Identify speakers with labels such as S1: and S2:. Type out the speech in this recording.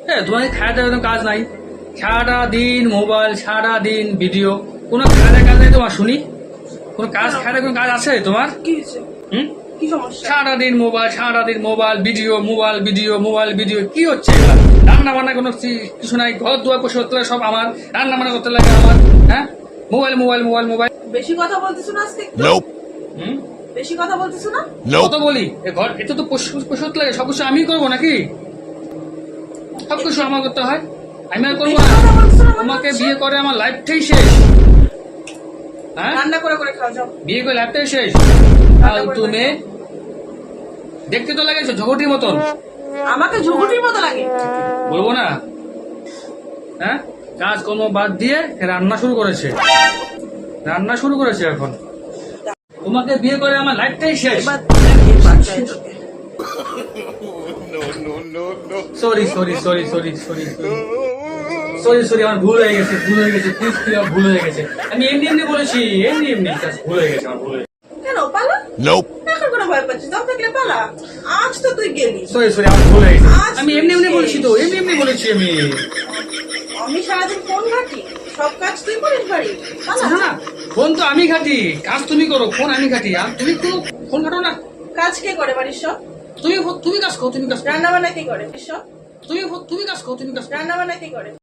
S1: হ্যাঁ, তোমার খাওয়া কোনো কাজ নাই, সারাটা দিন মোবাইল, সারাটা দিন ভিডিও, কোনো খাওয়া কাজ নাই তোমার শুনি? কোনো কাজ খাওয়া কোনো কাজ আছে তোমার?
S2: কি হয়েছে?
S1: হুম?
S2: কি সমস্যা?
S1: সারাদিন মোবাইল ভিডিও কি হচ্ছে এগুলা? রান্না বান্না কোনো কিছু নাই, ঘর দুয়ার পরিষ্কার করতে লাগে সব আমার, রান্না বান্না করতে লাগে আমার। হ্যাঁ, মোবাইল।
S2: বেশি কথা বলতেছো না আজকে?
S1: হুম?
S2: বেশি কথা বলতেছো না?
S1: কত বলি, এ ঘর এটা তো পরিষ্কার করতে লাগে, সব কিছু আমি করবো নাকি? সব কিছু আমার করতে হয়, আমি আর করবো না?
S2: বেশি কথা বলতেছো না মনে
S1: তোমাকে
S2: হচ্ছে।
S1: বিয়ে করে আমার লাইফটাই শেষ। হ্যাঁ,
S2: রান্না করে করে খাও যাও।
S1: বিয়ে করে লাইফটাই শেষ।
S2: রান্না করে
S1: তুমি দেখতে তো লাগেছো ঝগটির মতন,
S2: আমাকে ঝুঁকুটির মতো লাগে।
S1: বলবো না? হ্যাঁ, কাজকর্ম বাদ দিয়ে রান্না শুরু করেছে এখন। তোমাকে বিয়ে করে আমার লাইফটাই শেষ।
S2: এবার দেখি বাচ্চায় তোকে।
S1: সরি, আমার ভুল হয়ে গেছে, প্লিজ আমার ভুল হয়ে গেছে। আমি এমনি বলেছি, ভুল হয়ে গেছে, আমার ভুল হয়ে গেছে।
S2: কেন পালা? এখন কোনো ভয় পাচ্ছিস? দম থাকলে পালা। আজ তো তুই গেলি।
S1: সরি, আমার ভুল হয়ে গেছে।
S2: আজ
S1: আমি এমনি বলেছি তো, এমনি বলেছি আমি।
S2: আমি সারাদিন ফোন ঘাটি, সব কাজ তুই করিস বাড়ি। পালা।
S1: না, ফোন তো আমি ঘাটি, কাজ তুমি করো, ফোন আমি ঘাটি, আর তুমি কোনো ফোন ঘাটো না।
S2: কাজ কে করে বাড়ির সব?
S1: তুমি কাজ করো,
S2: রান্না বান্না কে করে সব?
S1: তুমি কাজ করো।
S2: রান্না বান্না কে করে?